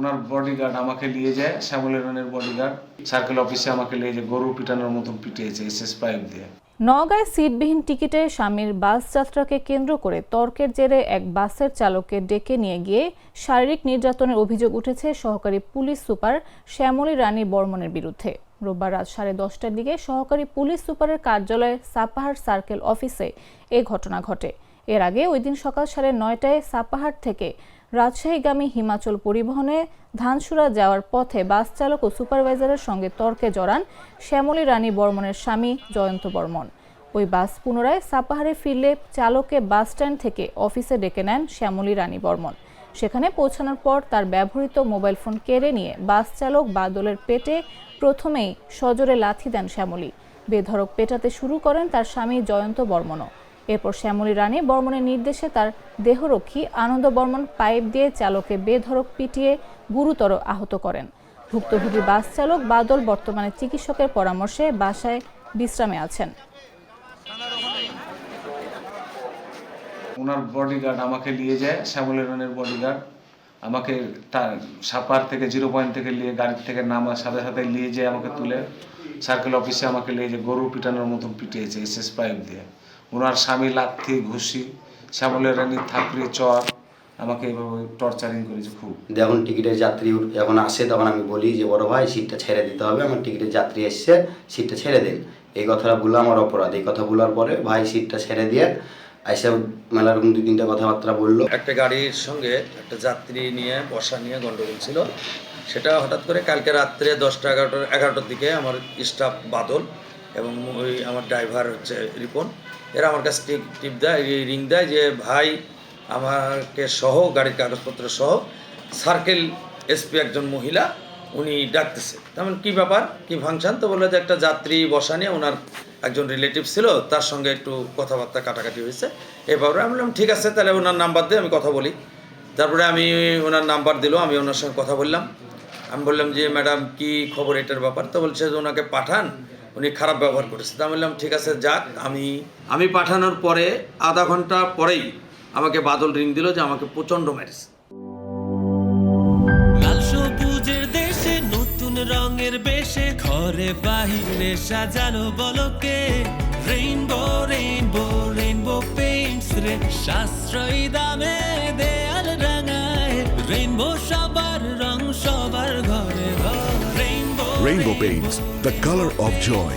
ওনার bodyguard আমাকে নিয়ে যায়, শ্যামলী রানীর বডিগার্ড সার্কেল অফিসে আমাকে নিয়ে যায়, গরু পিটানোর মতন পিটিয়েছে এসএস পাইপ দিয়ে। নওগাঁয় সিটবিহীন টিকিটে স্বামীর বাস যাত্রাকে কেন্দ্র করে তর্কের জেরে এক বাসের চালককে ডেকে নিয়ে গিয়ে শারীরিক নির্যাতনের অভিযোগ উঠেছে সহকারী পুলিশ সুপার শ্যামলী রানী বর্মনের বিরুদ্ধে। রোববার রাত 10:30টার দিকে সহকারী পুলিশ সুপারের কার্যালয়ে সাপাহার সার্কেল অফিসে এ ঘটনা ঘটে। এর আগে ওই দিন সকাল 9:30টায় সাপাহার থেকে রাজশাহীগামী হিমাচল পরিবহনে ধানসুরা যাওয়ার পথে বাস চালক ও সুপারভাইজারের সঙ্গে তর্কে জড়ান শ্যামলী রানী বর্মনের স্বামী জয়ন্ত বর্মন। ওই বাস পুনরায় সাপাহারে ফিরলে চালককে বাস স্ট্যান্ড থেকে অফিসে ডেকে নেন শ্যামলী রানী বর্মন। সেখানে পৌঁছানোর পর তার ব্যবহৃত মোবাইল ফোন কেড়ে নিয়ে বাস চালক বাদলের পেটে প্রথমেই সজোরে লাথি দেন শ্যামলী। বেধড়ক পেটাতে শুরু করেন তার স্বামী জয়ন্ত বর্মনও। এরপর শ্যামলী রানী বর্মনের নির্দেশে তার দেহরক্ষী আনন্দ বর্মন পাইপ দিয়ে চালককে বেধড়ক পিটিয়ে গুরুতর আহত করেন। ভুক্তভোগী বাস চালক বাদল বর্তমানে চিকিৎসকের পরামর্শে বাসায় বিশ্রামে আছেন। ওনার বডিগার্ড আমাকে নিয়ে যায়, শ্যামলী রানীর বডিগার্ড আমাকে সাপার থেকে 0 পয়েন্ট থেকে নিয়ে গাড়ির থেকে নামার সাথে সাথে নিয়ে যায়, আমাকে তুলে সার্কেল অফিসে আমাকে নিয়ে যায়, গরু পিটানোর মতন পিটিয়েছে এসএস পাইপ দিয়ে। ওনার স্বামী লাথি ঘুষি, শ্যামলী রানীর থাপড়ি চর আমাকে এইভাবে টর্চারিং করেছে খুব। যখন টিকিটের যাত্রী যখন আসে তখন আমি বলি যে বড় ভাই সিটটা ছেড়ে দিতে হবে, আমার টিকিটের যাত্রী এসছে, সিটটা ছেড়ে দিন। এই কথাটা বললো আমার অপরাধ। এই কথা বলার পরে ভাই সিটটা ছেড়ে দিয়ে এসে মেলা রকম 2-3টা কথাবার্তা বললো। একটা গাড়ির সঙ্গে একটা যাত্রী নিয়ে বসা নিয়ে গন্ডগোল ছিল। সেটা হঠাৎ করে কালকে রাত্রে 10টা 11টার দিকে আমার স্টাফ বাদল এবং ওই আমার ড্রাইভার হচ্ছে রিপন, এরা আমার কাছে টিপ দেয়, রিং দেয় যে ভাই আমাকে সহ গাড়ির কাগজপত্র সহ সার্কেল এসপি একজন মহিলা উনি ডাকতেছে। তেমন কী ব্যাপার, কী ফাংশন? তো বললো যে একটা যাত্রী বসা নিয়ে ওনার একজন রিলেটিভ ছিল, তার সঙ্গে একটু কথাবার্তা কাটাকাটি হয়েছে। এবারে আমি বললাম ঠিক আছে, তাহলে ওনার নাম্বার দিয়ে আমি কথা বলি। তারপরে আমি ওনার নাম্বার দিল, আমি ওনার সঙ্গে কথা বললাম। আমি বললাম যে ম্যাডাম কি খবর এটার ব্যাপার? তো বলছে যে ওনাকে পাঠান, উনি খারাপ ব্যবহার করেছে। তা বললাম ঠিক আছে যাক। আমি পাঠানোর পরে আধা ঘন্টা পরেই আমাকে বাদল রিং দিল যে আমাকে প্রচণ্ড মেরেছে। লাল সবুজের দেশে নতুন রঙের বেশে ঘরে বাহিরে সাজানো বলকে রেইনবো রেইনবো রেইনবো পেইন্টস রে সাশ্রয়ী দামে দেয়াল রাঙায় রেইনবো সবার রং সবার ঘরে ঘরে rainbow Rainbow Paints, the color of joy.